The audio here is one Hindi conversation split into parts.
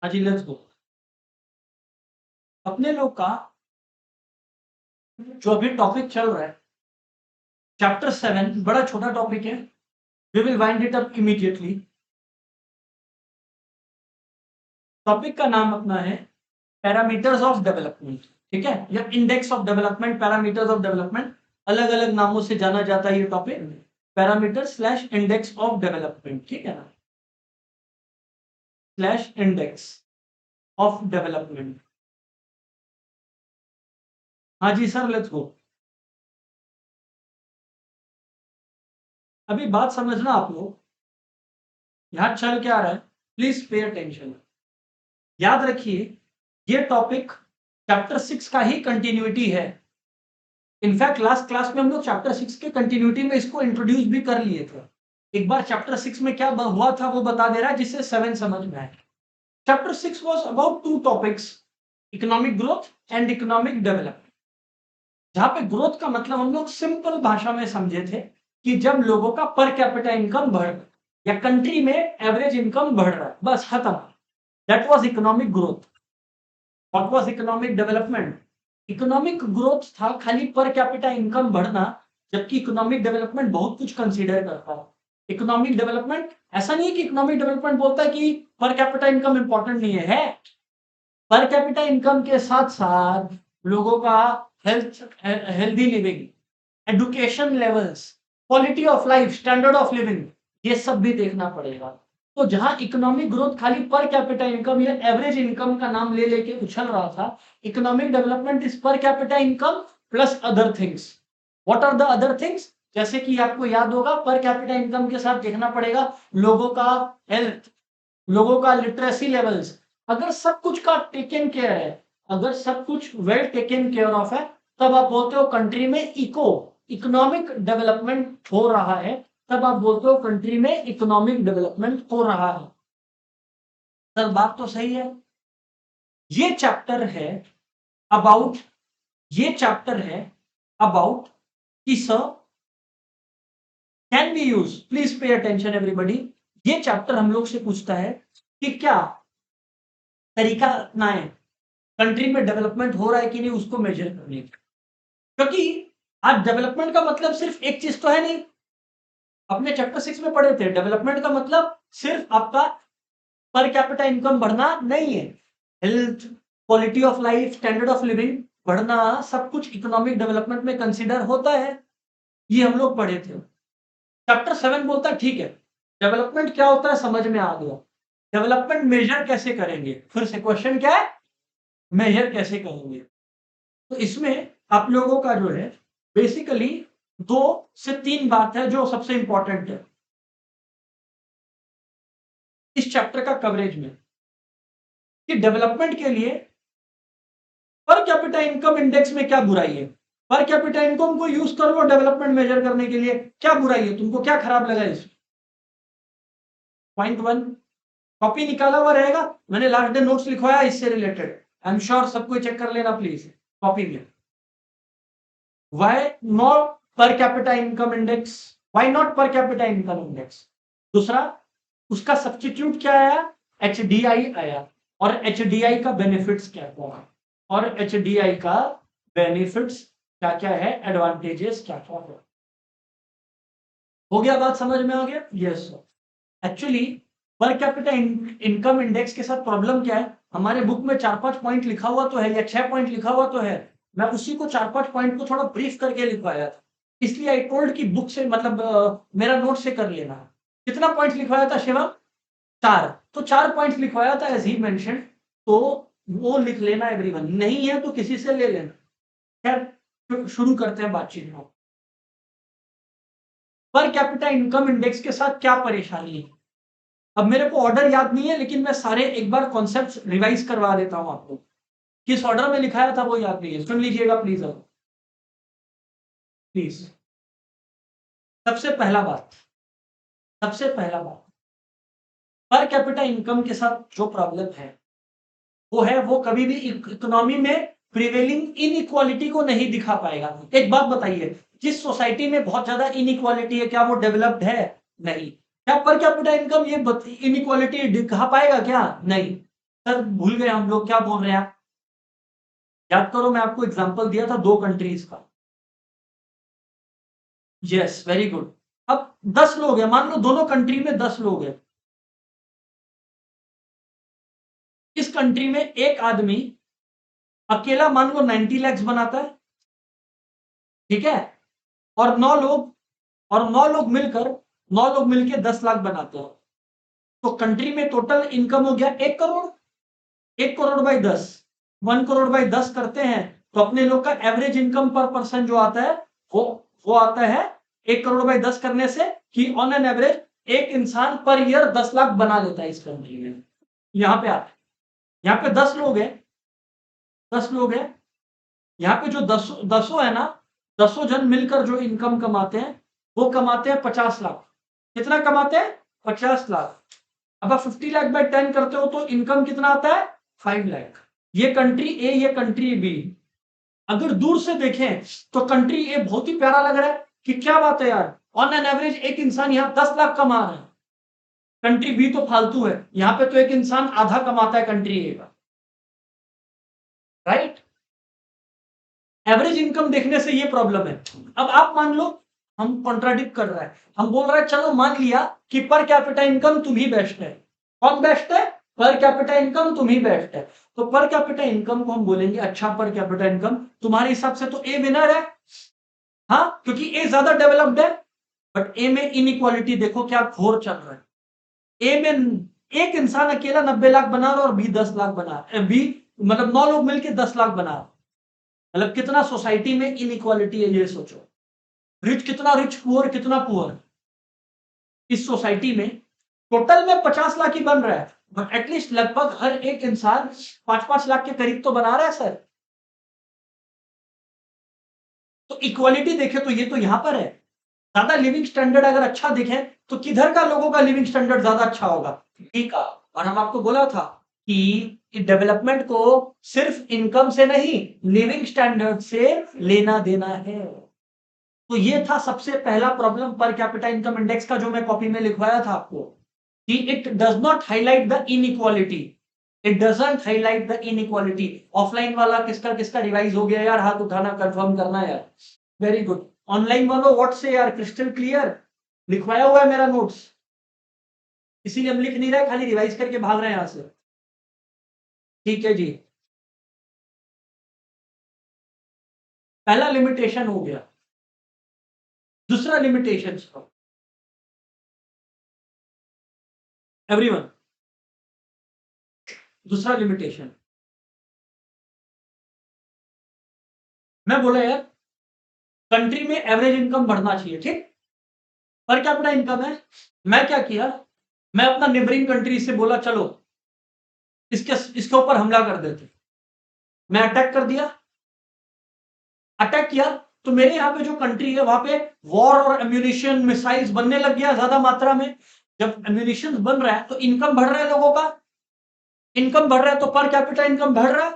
हाँ जी, लेट्स गो। अपने लोग का जो अभी टॉपिक चल रहा है, चैप्टर 7, बड़ा छोटा टॉपिक है। We will wind it up immediately. Topic का नाम अपना है पैरामीटर्स ऑफ डेवलपमेंट। ठीक है, या index of development, parameters of development, अलग अलग नामों से जाना जाता है ये topic. Parameter slash index of development, ठीक है ना, स्लैश इंडेक्स ऑफ डेवलपमेंट। हाँ जी सर, लेट्स गो। अभी बात समझना आप लोग, यहाँ चल क्या रहा है, प्लीज पे अटेंशन। याद रखिए, ये टॉपिक चैप्टर 6 का ही कंटिन्यूटी है। इनफैक्ट लास्ट क्लास में हम लोग चैप्टर 6 के कंटिन्यूटी में इसको इंट्रोड्यूस भी कर लिए थे। एक बार चैप्टर 6 में क्या हुआ था वो बता दे रहा है, जिससे 7 समझ में आए। Chapter 6 was about to topics, economic growth and economic development. जहां पे ग्रोथ का मतलब हम लोग सिंपल भाषा में समझे थे कि जब लोगों का पर कैपिटा इनकम बढ़ रहा है या कंट्री में एवरेज इनकम बढ़ रहा है, बस खत्म। That was economic growth. What was economic development? Economic growth था खाली पर कैपिटा इनकम बढ़ना, जबकि इकोनॉमिक डेवलपमेंट बहुत कुछ कंसीडर करता है। इकोनॉमिक डेवलपमेंट ऐसा नहीं है कि इकोनॉमिक डेवलपमेंट बोलता है कि पर कैपिटा इनकम इंपॉर्टेंट नहीं है। पर कैपिटा इनकम के साथ साथ लोगों का healthy living, education levels, quality of life, standard of living, ये सब भी देखना पड़ेगा। तो जहां इकोनॉमिक ग्रोथ खाली पर कैपिटा इनकम या एवरेज इनकम का नाम ले लेके उछल रहा था, economic development is per capita income plus other things. What are the other things? जैसे कि आपको याद होगा, पर कैपिटा इनकम के साथ देखना पड़ेगा लोगों का हेल्थ, लोगों का लिटरेसी लेवल्स। अगर सब कुछ का टेकन केयर है, अगर सब कुछ वेल टेकन केयर ऑफ है, तब आप बोलते हो कंट्री में इकोनॉमिक डेवलपमेंट हो रहा है। तब आप बोलते हो कंट्री में इकोनॉमिक डेवलपमेंट हो रहा है। सर बात तो सही है। ये चैप्टर है अबाउट ये चैप्टर है अबाउट कि sir can be use, please pay attention everybody. ये चैप्टर हम लोग से पूछता है कि क्या तरीका अपनाएं, कंट्री में डेवलपमेंट हो रहा है कि नहीं उसको मेजर करने का। क्योंकि आज डेवलपमेंट का मतलब सिर्फ एक चीज तो है नहीं। अपने चैप्टर 6 में पढ़े थे, डेवलपमेंट का मतलब सिर्फ आपका पर कैपिटा इनकम बढ़ना नहीं है। Health, quality of life, standard of living बढ़ना, सब कुछ इकोनॉमिक डेवलपमेंट में कंसीडर होता है। ये हम लोग पढ़े थे। चैप्टर 7 बोलता है ठीक है, डेवलपमेंट क्या होता है समझ में आ गया, डेवलपमेंट मेजर कैसे करेंगे। फिर से क्वेश्चन क्या है, मेजर कैसे करेंगे। तो इसमें आप लोगों का जो है बेसिकली 2 से 3 बात है जो सबसे इंपॉर्टेंट है इस चैप्टर का कवरेज में, कि डेवलपमेंट के लिए पर कैपिटा इनकम इंडेक्स में क्या बुराई है। पर कैपिटा इनकम को यूज कर लो डेवलपमेंट मेजर करने के लिए, क्या बुराई है, तुमको क्या खराब लगा इसमें? पॉइंट 1 कॉपी निकाला हुआ रहेगा, मैंने लास्ट डे नोट्स लिखवाया इससे रिलेटेड, आई एम श्योर सबको चेक कर लेना प्लीज कॉपी में। व्हाई नॉट पर capita income index, why not पर कैपिटा इनकम इंडेक्स। दूसरा, उसका सब्स्टिट्यूट क्या आया, एचडीआई आया। और एचडीआई का बेनिफिट्स क्या क्या है, और एचडीआई का बेनिफिट्स क्या क्या है, एडवांटेजेस क्या क्या है। हो गया, बात समझ में आ गया? Yes sir. एक्चुअली पर कैपिटा इनकम इंडेक्स के साथ प्रॉब्लम क्या है, हमारे बुक में 4-5 पॉइंट लिखा हुआ तो है, या 6 पॉइंट लिखा हुआ तो है। मैं उसी को 4-5 पॉइंट को थोड़ा ब्रीफ करके लिखवाया था, इसलिए आई टोल्ड कि बुक से मतलब मेरा नोट से कर लेना। कितना पॉइंट लिखवाया था शिवा? 4। तो 4 पॉइंट लिखवाया था एज ही मेंशन, तो वो लिख लेना एवरीवन, नहीं है तो किसी से ले लेना। खैर शुरू करते हैं बातचीत में। पर कैपिटा इनकम इंडेक्स के साथ क्या परेशानी है? अब मेरे को ऑर्डर याद नहीं है, लेकिन मैं सारे एक बार कॉन्सेप्ट रिवाइज करवा देता हूं आपको। किस ऑर्डर में लिखाया था वो याद नहीं है, सुन लीजिएगा प्लीज। अब प्लीज, सबसे पहला बात सबसे पहला बात, पर कैपिटा इनकम के साथ जो प्रॉब्लम है वो है, वो कभी भी इकोनॉमी में प्रिवेलिंग इनइक्वालिटी को नहीं दिखा पाएगा। एक बात बताइए, जिस सोसाइटी में बहुत ज्यादा इनइक्वालिटी है, क्या वो डेवलप्ड है? नहीं। क्या पर कैपिटा इनकम ये इनइक्वालिटी दिखा पाएगा? क्या नहीं। सर भूल गए हम लोग, क्या बोल रहे हैं आप? याद करो, मैं आपको एग्जांपल दिया था 2 कंट्रीज का। Yes, very good. अब 10 लोग हैं, मान लो दोनों कंट्री में 10 लोग हैं। इस कंट्री में एक आदमी अकेला मान लो 90 लैक्स बनाता है, ठीक है, और 9 लोग मिलकर 9 लोग मिलकर 10 लाख बनाते हैं। तो कंट्री में टोटल इनकम हो गया 1 करोड़। 1 करोड़ बाई 10, 1 करोड़ बाई 10 करते हैं तो अपने लोग का एवरेज इनकम पर पर्सन जो आता है वो वो आता है 1 करोड़ बाई 10 करने से कि ऑन एन एवरेज एक इंसान पर ईयर 10 लाख बना लेता है इस कंट्री में। यहां पे आता है, यहाँ पे 10 लोग हैं, 10 लोग हैं, यहाँ पे जो दसों है ना, 10 जन मिलकर जो इनकम कमाते हैं वो कमाते हैं 50 लाख। कितना कमाते हैं? 50 लाख। अब आप 50 लाख बाय 10 करते हो तो इनकम कितना आता है? 5 लाख। ये कंट्री ए, ये कंट्री बी। अगर दूर से देखें तो कंट्री ए बहुत ही प्यारा लग रहा है कि क्या बात है यार, ऑन एन एवरेज एक इंसान यहाँ 10 लाख कमा रहा है। कंट्री बी तो फालतू है, यहाँ पे तो एक इंसान आधा कमाता है कंट्री ए का, राइट? एवरेज इनकम देखने से ये प्रॉब्लम है। अब आप मान लो हम कॉन्ट्राडिक्ट कर रहा है, हम बोल रहे हैं चलो मान लिया कि पर कैपिटा इनकम तुम ही बेस्ट है। कौन बेस्ट है? पर कैपिटा इनकम तुम ही बेस्ट है। तो पर कैपिटा इनकम को हम बोलेंगे अच्छा पर कैपिटा इनकम तुम्हारे हिसाब से तो ए विनर है, हाँ, क्योंकि ए ज्यादा डेवलप्ड है। बट ए में इनइक्वालिटी देखो क्या घोर चल रहा है। ए में एक इंसान अकेला 90 लाख बना रहा और बी 10 लाख बना बी, मतलब 9 लोग मिलकर 10 लाख बना रहा। मतलब कितना सोसाइटी में इनइक्वालिटी है ये सोचो। रिच कितना रिच, पुअर कितना पुअर। इस सोसाइटी में टोटल में 50 लाख ही बन रहा है, बट एटलीस्ट लगभग हर एक इंसान 5-5 लाख के करीब तो बना रहा है सर। तो इक्वालिटी देखे तो ये तो यहां पर है। ज्यादा लिविंग स्टैंडर्ड अगर अच्छा दिखे तो किधर का लोगों का लिविंग स्टैंडर्ड ज्यादा अच्छा होगा? ठीक है। और हम आपको बोला था कि डेवलपमेंट को सिर्फ इनकम से नहीं, लिविंग स्टैंडर्ड से लेना देना है। तो ये था सबसे पहला प्रॉब्लम पर कैपिटा इनकम इंडेक्स का, जो मैं कॉपी में लिखवाया था आपको, कि it does not highlight the inequality. It doesn't highlight the inequality. Offline वाला किसका किसका रिवाइज हो गया यार? हाथ उठाना, कंफर्म करना यार। Very good. ऑनलाइन वालों व्हाट से यार, क्रिस्टल क्लियर लिखवाया हुआ है मेरा नोट्स, इसीलिए हम लिख नहीं रहे, खाली रिवाइज करके भाग रहे हैं यहां से। ठीक है जी, पहला लिमिटेशन हो गया। दूसरा लिमिटेशन, एवरीवन, दूसरा लिमिटेशन मैं बोला यार, कंट्री में एवरेज इनकम बढ़ना चाहिए, ठीक, पर कैपिटा इनकम है। मैं क्या किया, मैं अपना नेबरिंग कंट्री से बोला चलो इसके इसके ऊपर हमला कर देते। मैं अटैक कर दिया, अटैक किया तो मेरे यहाँ पे जो कंट्री है वहां पे वॉर और एम्यूनिशन मिसाइल्स बनने लग गया ज्यादा मात्रा में। जब एम्यूनिशन बन रहा है तो इनकम बढ़ रहा है लोगों का, इनकम बढ़ रहा है तो पर कैपिटा इनकम बढ़ रहा है।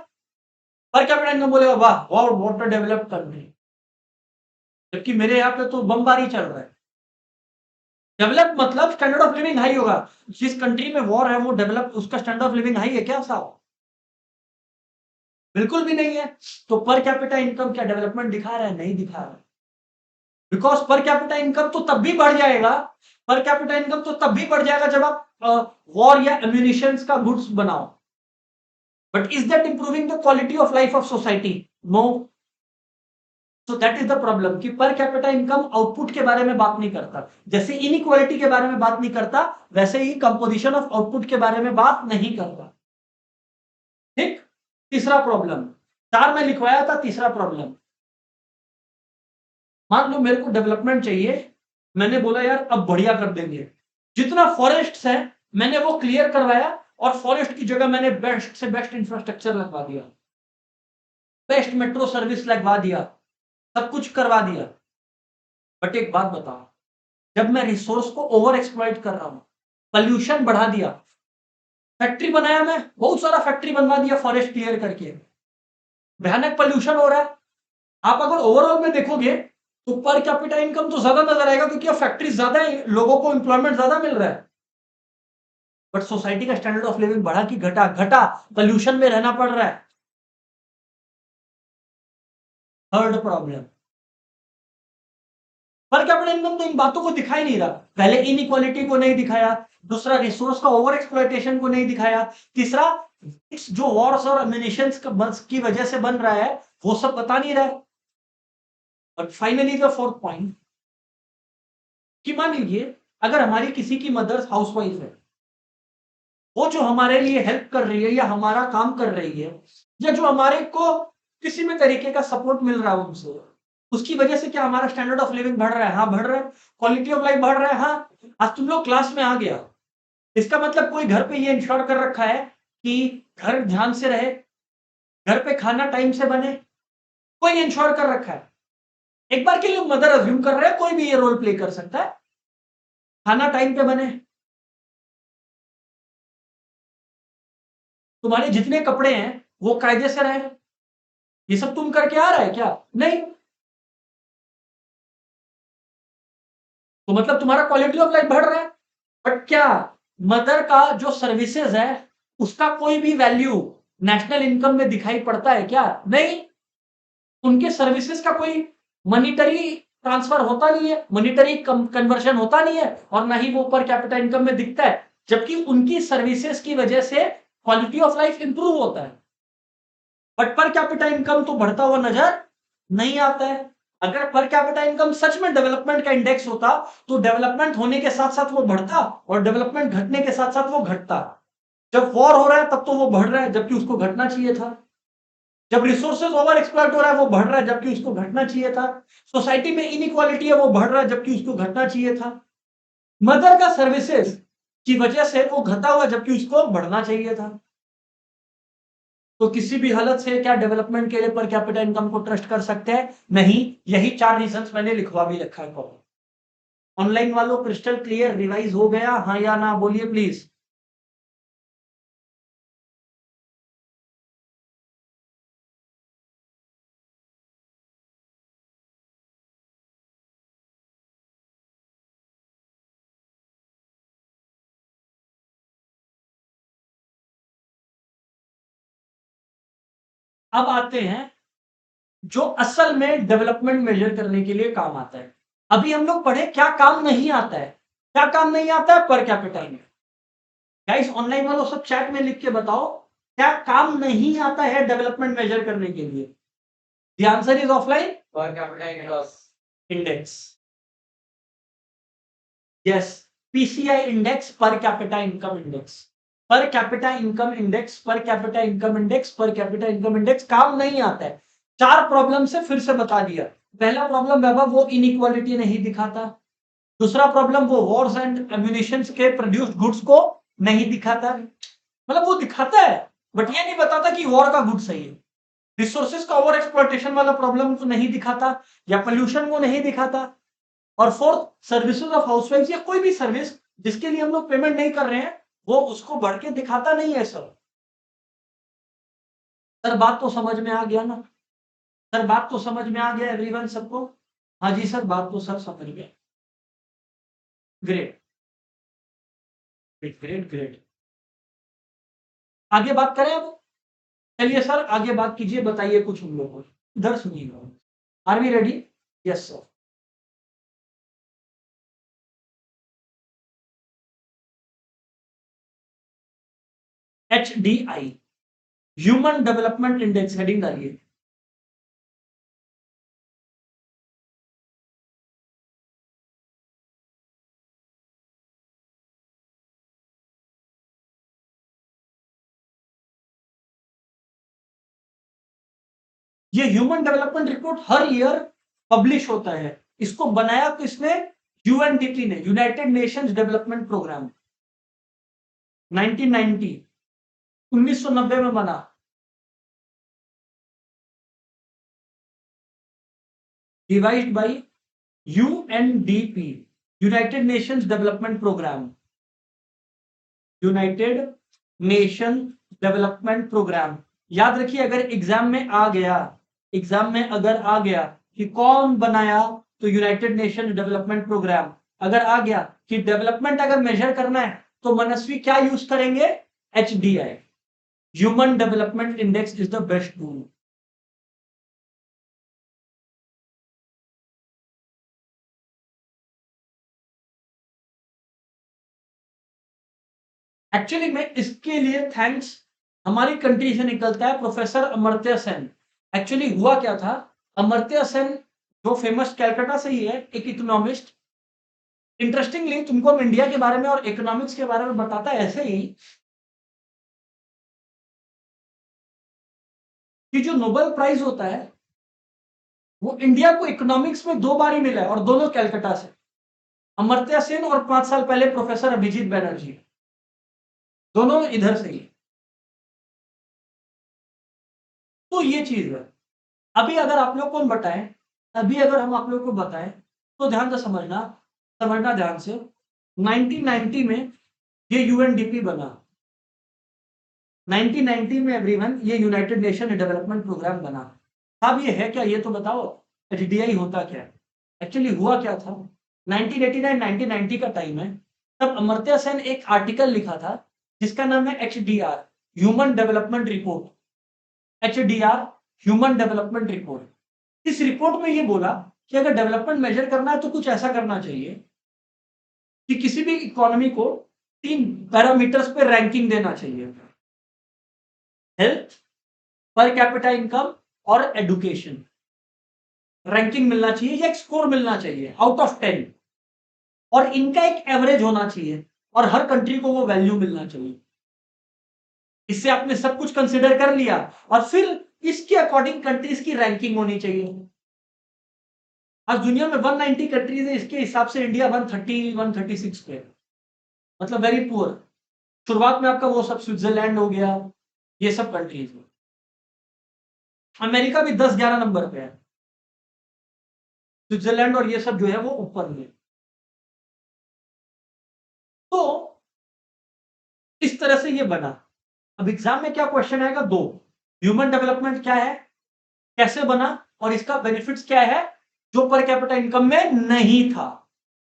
पर कैपिटा इनकम बोलेगा वाह वाह वाटर डेवलप कंट्री, जबकि मेरे यहाँ पे तो बमबारी चल रहा है। डेवलप मतलब स्टैंडर्ड ऑफ लिविंग हाई होगा। जिस कंट्री में वॉर है वो डेवलप, उसका स्टैंडर्ड ऑफ लिविंग हाई है क्या साहब? बिल्कुल भी नहीं है। तो पर कैपिटा इनकम क्या डेवलपमेंट दिखा रहा है? नहीं दिखा रहा है। बिकॉज पर कैपिटा इनकम तो तब भी बढ़ जाएगा, पर कैपिटा इनकम तो तब भी बढ़ जाएगा जब आप वॉर या एम्यूनिशंस का गुड्स बनाओ। But is that improving the quality of life of society? No. So that is the problem कि पर कैपिटा इनकम आउटपुट के बारे में बात नहीं करता। जैसे इनइक्वालिटी के बारे में बात नहीं करता, वैसे ही कंपोजिशन ऑफ आउटपुट के बारे में बात नहीं करता। ठीक। तीसरा प्रॉब्लम, 4 में लिखवाया था तीसरा प्रॉब्लम। मान लो मेरे को डेवलपमेंट चाहिए, मैंने बोला यार अब बढ़िया कर देंगे, जितना फॉरेस्ट है मैंने वो क्लियर करवाया और फॉरेस्ट की जगह मैंने बेस्ट से बेस्ट इंफ्रास्ट्रक्चर लगवा दिया, बेस्ट मेट्रो सर्विस लगवा दिया, सब कुछ करवा दिया। बट एक बात बताओ, जब मैं रिसोर्स को ओवर एक्सप्लॉइट कर रहा हूं, पॉल्यूशन बढ़ा दिया, फैक्ट्री बनाया, मैं बहुत सारा फैक्ट्री बनवा दिया फॉरेस्ट क्लियर करके, भयानक पॉल्यूशन हो रहा है। आप अगर ओवरऑल में देखोगे तो पर कैपिटा इनकम तो ज्यादा नजर आएगा क्योंकि अब फैक्ट्री ज्यादा है, लोगों को एम्प्लॉयमेंट ज्यादा मिल रहा है। बट सोसाइटी का स्टैंडर्ड ऑफ लिविंग बढ़ा कि घटा? घटा। पोल्यूशन में रहना पड़ रहा है। थर्ड प्रॉब्लम, पर कैपिटल इनकम तो इन बातों को दिखाई नहीं रहा। पहले इनइक्वालिटी को नहीं दिखाया, दूसरा रिसोर्स का ओवर एक्सप्लॉयटेशन को नहीं दिखाया, तीसरा जो वॉर्स और एमिनिशंस की वजह से बन रहा है वो सब बता नहीं रहा है। और फाइनली द फोर्थ पॉइंट, कि मान लीजिए अगर हमारी किसी की मदर हाउसवाइफ है, वो जो हमारे लिए हेल्प कर रही है या हमारा काम कर रही है, या जो हमारे को किसी भी तरीके का सपोर्ट मिल रहा है उनसे, उसकी वजह से क्या हमारा स्टैंडर्ड ऑफ लिविंग बढ़ रहा है? हाँ बढ़ रहा है। क्वालिटी ऑफ लाइफ बढ़ रहा है। हाँ। आज तुम लोग क्लास में आ गया, इसका मतलब कोई घर पे ये इंश्योर कर रखा है कि घर ध्यान से रहे, घर पे खाना टाइम से बने, कोई इंश्योर कर रखा है? एक बार के लिए मदर अज्यूम कर रहे हैं कोई भी ये रोल प्ले कर सकता है, खाना टाइम पे बने, तुम्हारे जितने कपड़े हैं वो कायदे से रहे, ये सब तुम करके आ रहा है क्या? नहीं। तो मतलब तुम्हारा क्वालिटी ऑफ लाइफ बढ़ रहा है, बट क्या मदर का जो सर्विसेज है उसका कोई भी वैल्यू नेशनल इनकम में दिखाई पड़ता है क्या? नहीं। उनके सर्विसेज का कोई मॉनिटरी ट्रांसफर होता नहीं है, मॉनिटरी कन्वर्शन होता नहीं है, और ना ही वो पर कैपिटा इनकम में दिखता है, जबकि उनकी सर्विसेज की वजह से क्वालिटी ऑफ लाइफ इंप्रूव होता है। बट पर कैपिटा इनकम तो बढ़ता हुआ नजर नहीं आता है। अगर पर कैपिटा इनकम सच में डेवलपमेंट का इंडेक्स होता तो डेवलपमेंट होने के साथ साथ वो बढ़ता, और डेवलपमेंट घटने के साथ साथ वो घटता। जब वॉर हो रहा है तब तो वो बढ़ रहा है जबकि उसको घटना चाहिए था। जब रिसोर्सेज ओवर एक्सप्लॉइट हो रहा है वो बढ़ रहा है जबकि उसको घटना चाहिए था। सोसाइटी में इनइक्वालिटी है वो बढ़ रहा है जबकि उसको घटना चाहिए था। मदर का सर्विसेज की वजह से वो घटा हुआ जबकि उसको बढ़ना चाहिए था। तो किसी भी हालत से क्या डेवलपमेंट के लिए पर कैपिटा इनकम को ट्रस्ट कर सकते हैं? नहीं। यही 4 रीजंस मैंने लिखवा भी रखा है। ऑनलाइन वालों क्रिस्टल क्लियर रिवाइज हो गया? हाँ या ना बोलिए प्लीज। अब आते हैं जो असल में डेवलपमेंट मेजर करने के लिए काम आता है। अभी हम लोग पढ़े क्या काम नहीं आता है। क्या काम नहीं आता है? पर कैपिटा इनकम। गाइस ऑनलाइन वालों सब चैट में लिख के बताओ क्या काम नहीं आता है डेवलपमेंट मेजर करने के लिए? The answer is offline per capita index. Yes, PCI index, पर कैपिटा इनकम इंडेक्स। पर कैपिटा इनकम इंडेक्स, पर कैपिटा इनकम इंडेक्स, पर कैपिटा इनकम इंडेक्स काम नहीं आता है। 4 प्रॉब्लम से फिर से बता दिया। पहला प्रॉब्लम बाबा वो इनइक्वालिटी नहीं दिखाता। दूसरा प्रॉब्लम वो वॉर्स एंड एम्यूनिशंस के प्रोड्यूस्ड गुड्स को नहीं दिखाता। मतलब वो दिखाता है बट ये नहीं बताता कि वॉर का गुड सही है। रिसोर्सेज का ओवर एक्सप्लॉयटेशन वाला प्रॉब्लम को नहीं दिखाता, या पोल्यूशन को नहीं दिखाता। और फोर्थ, सर्विसेज ऑफ हाउसवाइफ या कोई भी सर्विस जिसके लिए हम लोग पेमेंट नहीं कर रहे हैं वो उसको बढ़ के दिखाता नहीं है। सर बात तो समझ में आ गया ना? सर बात तो समझ में आ गया एवरीवन सबको? हाँ जी सर, बात तो सब समझ गया। Great great great great. आगे बात करें अब? चलिए सर आगे बात कीजिए, बताइए कुछ हम लोग को। इधर सुनिएगा। Are we ready? Yes sir. HDI, human development index, heading डालिए। ये ह्यूमन डेवलपमेंट रिपोर्ट हर ईयर पब्लिश होता है। इसको बनाया किसने? यूएनडीपी ने, यूनाइटेड नेशंस डेवलपमेंट प्रोग्राम। 1990, 1990 में बना। Divide by UNDP, United Nations Development Programme. United Nation Development Programme. याद रखिए अगर एग्जाम में आ गया, एग्जाम में अगर आ गया कि कौन बनाया, तो यूनाइटेड नेशन डेवलपमेंट प्रोग्राम। अगर आ गया कि डेवलपमेंट अगर मेजर करना है तो मनस्वी क्या यूज करेंगे? HDI, human development index is the best tool. Actually में इसके लिए थैंक्स हमारी कंट्री से निकलता है प्रोफेसर अमर्त्य सेन। एक्चुअली हुआ क्या था, अमर्त्य सेन जो फेमस कैलकाटा से ही है, एक इकोनॉमिस्ट। इंटरेस्टिंगली तुमको हम इंडिया के बारे में और इकोनॉमिक्स के बारे में बताता है ऐसे ही कि जो नोबेल प्राइज होता है वो इंडिया को इकोनॉमिक्स में 2 बार ही मिला है और दोनों कैलकाटा से, अमर्त्य सेन और 5 साल पहले प्रोफेसर अभिजीत बैनर्जी, दोनों इधर से ही। तो ये चीज है। अभी अगर आप लोग को हम बताएं, अभी अगर हम आप लोग को बताएं तो ध्यान से समझना, समझना ध्यान से। 1990 में ये यूएनडीपी बना, 1990 में एवरीवन ये यूनाइटेड नेशन डेवलपमेंट प्रोग्राम बना। अब ये है क्या, ये तो बताओ, एचडीआई होता क्या है? एक्चुअली हुआ क्या था, 1989-1990 का टाइम है, तब अमर्त्य सेन एक आर्टिकल लिखा था जिसका नाम है HDR, human development report. HDR, human development report. इस रिपोर्ट में ये बोला कि अगर डेवलपमेंट मेजर करना है तो कुछ ऐसा करना चाहिए कि किसी भी इकोनॉमी को 3 पैरामीटर्स पे रैंकिंग देना चाहिए, हेल्थ, पर कैपिटा इनकम और एडुकेशन। रैंकिंग मिलना चाहिए या एक स्कोर मिलना चाहिए आउट ऑफ 10, और इनका एक एवरेज होना चाहिए और हर कंट्री को वो वैल्यू मिलना चाहिए। इससे आपने सब कुछ कंसिडर कर लिया और फिर इसके अकॉर्डिंग कंट्रीज की रैंकिंग होनी चाहिए। आज दुनिया में 190 कंट्रीज है, इसके हिसाब से इंडिया 136 पे, मतलब वेरी पुअर। शुरुआत में आपका वो सब स्विट्जरलैंड हो गया, ये सब कंट्रीज में। अमेरिका भी 10-11 नंबर पे है, स्विट्जरलैंड और ये सब जो है वो ऊपर में। तो इस तरह से ये बना। अब एग्जाम में क्या क्वेश्चन आएगा, 2, ह्यूमन डेवलपमेंट क्या है, कैसे बना और इसका बेनिफिट्स क्या है जो पर कैपिटा इनकम में नहीं था।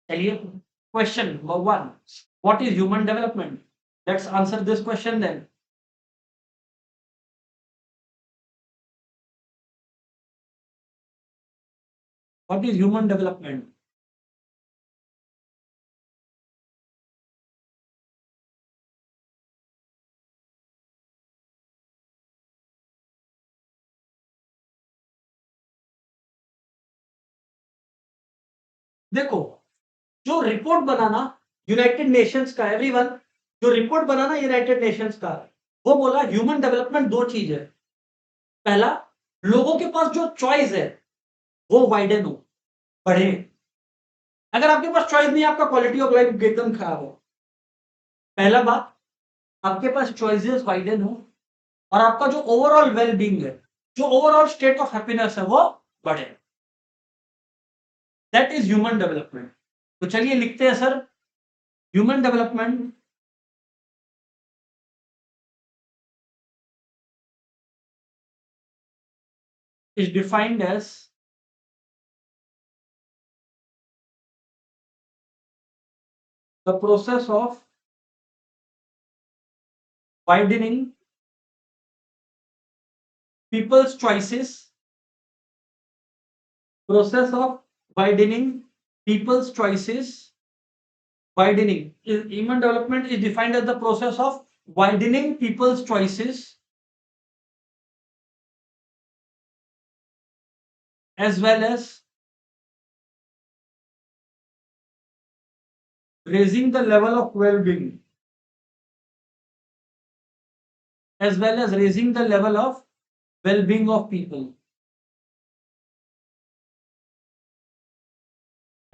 चलिए question number 1, what is human development? Let's answer this question then. What is human development? देखो, जो रिपोर्ट बनाना यूनाइटेड नेशंस का, एवरीवन, जो रिपोर्ट बनाना यूनाइटेड नेशंस का, वो बोला ह्यूमन डेवलपमेंट 2 चीज है। पहला, लोगों के पास जो चॉइस है वो वाइडन हो, बढ़े। अगर आपके पास चॉइस नहीं है, आपका क्वालिटी ऑफ लाइफ एकदम खराब हो। पहला बात, आपके पास चॉइसेस वाइडन हो और आपका जो ओवरऑल वेलबींग है, जो ओवरऑल स्टेट ऑफ हैप्पीनेस है वो बढ़े। That is human development. तो चलिए लिखते हैं sir, human development is defined as the process of widening people's choices, process of widening people's choices, widening. Human development is defined as the process of widening people's choices as well as raising the level of well-being, as well as raising the level of well-being of people,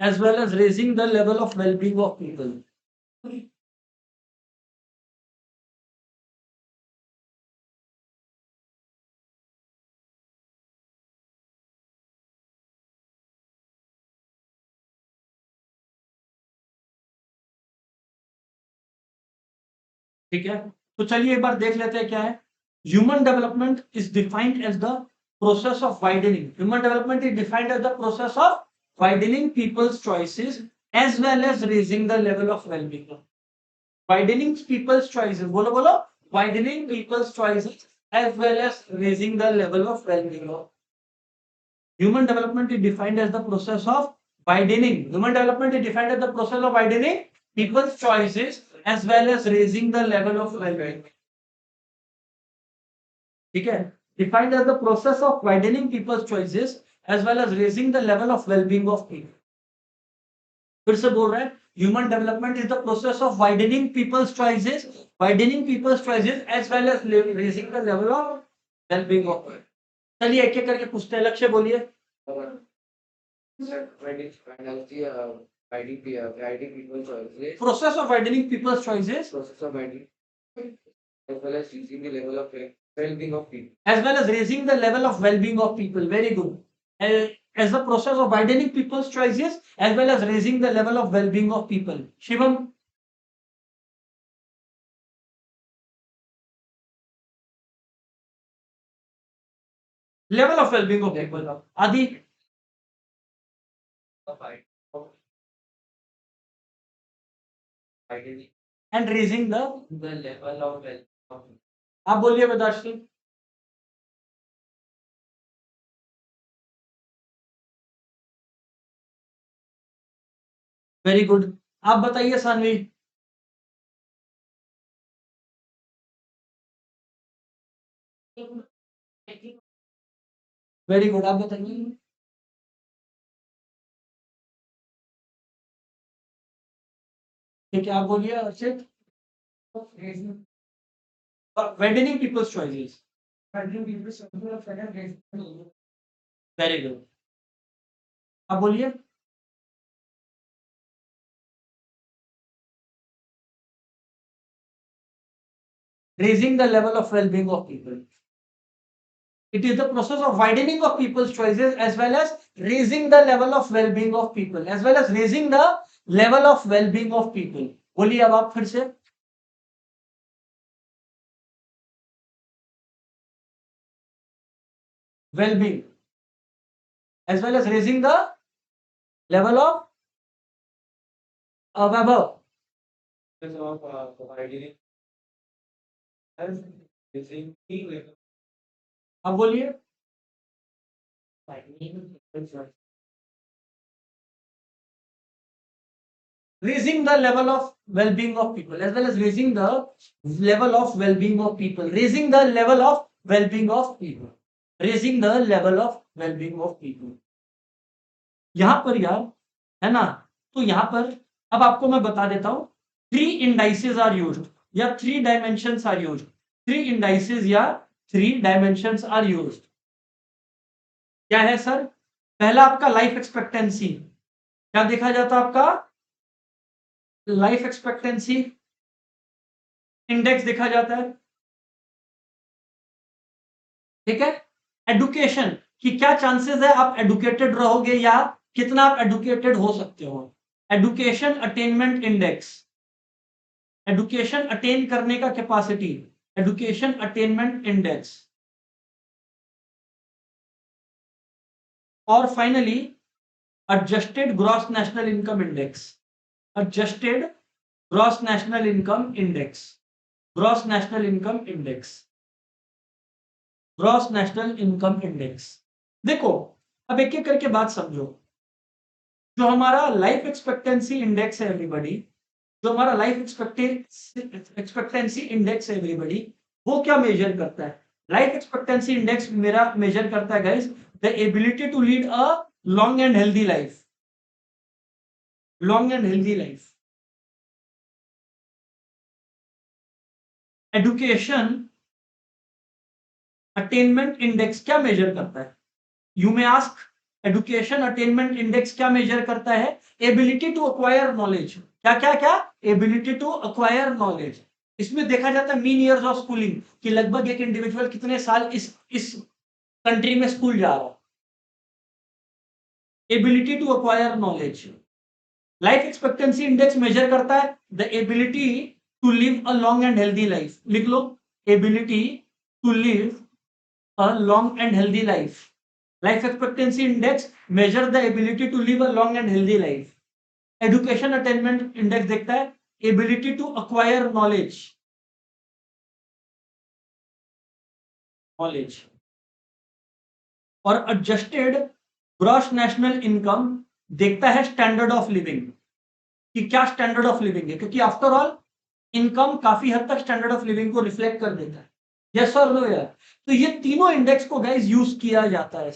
as well as raising the level of well-being of people. ठीक है, तो चलिए एक बार देख लेते हैं क्या है। Human development is defined as the process of widening, human development is defined as the process of widening people's choices as well as raising the level of well-being. widening people's choices, बोलो बोलो, widening people's choices as well as raising the level of well-being. Human development is defined as the process of widening. Human development is defined as the process of widening people's choices as well as raising the level of well-being. ठीक है, defined as the process of widening people's choices as well as raising the level of well-being of people. फिर से बोल रहे हैं, human development is the process of widening people's choices as well as raising the level of wellbeing of. चलिए एक एक करके पूछते हैं, लक्ष्य बोलिए। Process of widening people's choices as well as raising the level of well-being of people. As well as raising the level of well-being of people. Very good. As the process of widening people's choices as well as raising the level of well-being of people. Shivam. Level of well-being of people. Adi. And raising the level of well-being. आप बोलिए बदाश्री। Very good. आप बताइए सानवी। वेरी गुड, आप बताइए। ठीक है, आप बोलिए Archit. Widening people's choices. Very good. आप बोलिए। Raising the level of well-being of people. It is the process of widening of people's choices as well as raising the level of well-being of people, as well as raising the level of well-being of people. बोलिए अब आप फिर से। Well-being as well as raising the level of above. अब बोलिए। Raising the level of well-being of people as well as raising the level of well-being of people. Raising the level of well-being of people. Raising the level of well-being of people. यहां पर यार है ना, तो यहां पर अब आपको मैं बता देता हूं, 3 इंडाइसेस आर यूज्ड या 3 डायमेंशंस आर यूज्ड। 3 इंडाइसेस या 3 डायमेंशंस आर यूज्ड। क्या है सर? पहला आपका लाइफ एक्सपेक्टेंसी। क्या देखा जाता है? आपका लाइफ एक्सपेक्टेंसी इंडेक्स देखा जाता है। ठीक है। एडुकेशन कि क्या चांसेस है आप एडुकेटेड रहोगे या कितना आप एडुकेटेड हो सकते हो। Education attainment index, education attain करने का कैपेसिटी, एडुकेशन अटेनमेंट इंडेक्स। और finally adjusted gross national income index. Adjusted gross national income index, gross national income index, gross national income index. देखो अब एक एक करके बात समझो। जो हमारा लाइफ एक्सपेक्टेंसी इंडेक्स है एवरीबॉडी, जो हमारा लाइफ एक्सपेक्टेंसी इंडेक्स है एवरीबॉडी, वो क्या मेजर करता है? लाइफ एक्सपेक्टेंसी इंडेक्स मेरा मेजर करता है guys the ability to lead a long and healthy life, long and healthy life. Education attainment index क्या मेजर करता है? You may ask, education attainment index क्या मेजर करता है? Ability to acquire knowledge. क्या क्या क्या? Ability to acquire knowledge. इसमें देखा जाता है मीन ईयर्स ऑफ स्कूलिंग कि लगभग एक इंडिविजुअल कितने साल इस कंट्री में स्कूल जा रहा है। Ability to acquire knowledge. Life expectancy index measure करता है the ability to live a long and healthy life. लिख लो, ability to live a long and healthy life. Life expectancy index measure the ability to live a long and healthy life. Education attainment index देखता है एबिलिटी टू अक्वायर नॉलेज, और एडजस्टेड ग्रॉस नेशनल इनकम देखता है स्टैंडर्ड ऑफ लिविंग, कि क्या स्टैंडर्ड ऑफ लिविंग है, क्योंकि आफ्टर ऑल इनकम काफी हद तक स्टैंडर्ड ऑफ लिविंग को रिफ्लेक्ट कर देता है। यस और नो यार? तो ये तीनों इंडेक्स को गाइस यूज किया जाता है।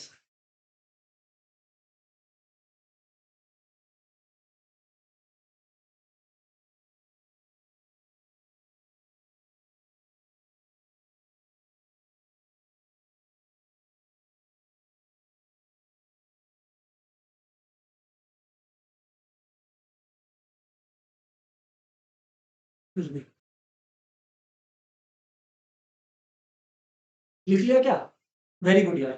कुछ भी लिख लिया क्या? वेरी गुड यार।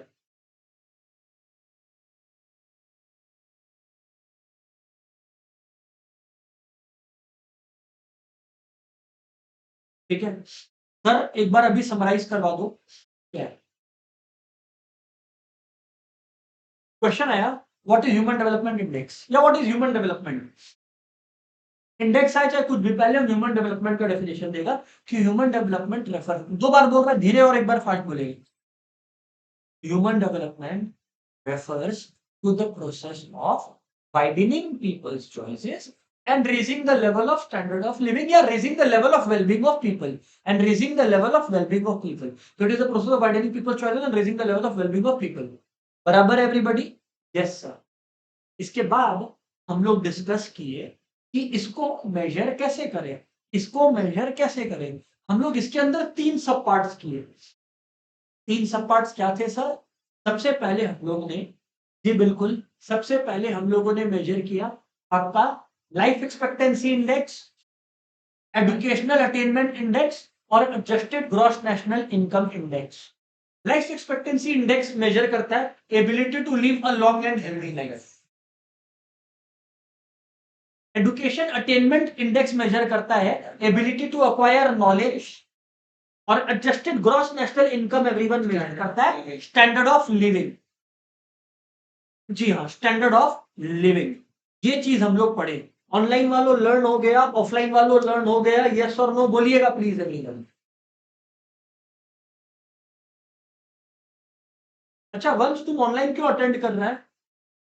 ठीक है सर, एक बार अभी समराइज करवा दो क्या है। क्वेश्चन आया what is human development index, या what is human development index आए चाहे कुछ भी, पहले हम ह्यूमन डेवलपमेंट का डेफिनेशन देगा कि ह्यूमन डेवलपमेंट रेफर, दो बार बोल रहा है धीरे और एक बार फास्ट बोलेगी। Human development refers to the process of widening people's choices and raising the level of standard of living, या raising the level of well-being of people, and raising the level of well-being of people. So it is the process of widening people's choices and raising the level of well-being of people. बराबर everybody? Yes sir. इसके बाद हम लोग डिस्कस किए कि इसको मेजर कैसे करें, इसको मेजर कैसे करें। हम लोग इसके अंदर तीन सब पार्ट्स किए। तीन सब पार्ट्स क्या थे सर? सबसे पहले हम लोगों ने, जी बिल्कुल, सबसे पहले हम लोगों ने मेजर किया आपका life expectancy index, educational attainment index और adjusted gross national income index. Life expectancy index measure करता है ability to live a long and healthy life. Education attainment index measure करता है एबिलिटी टू अक्वायर नॉलेज, और adjusted gross national income everyone measure करता है स्टैंडर्ड ऑफ लिविंग। जी हाँ, स्टैंडर्ड ऑफ लिविंग। ये चीज हम लोग पढ़े। ऑनलाइन वालों लर्न हो गया, ऑफलाइन वालों लर्न हो गया? यस और नो बोलिएगा प्लीज एवरीवन। अच्छा वंश, तुम ऑनलाइन क्यों अटेंड कर रहा है?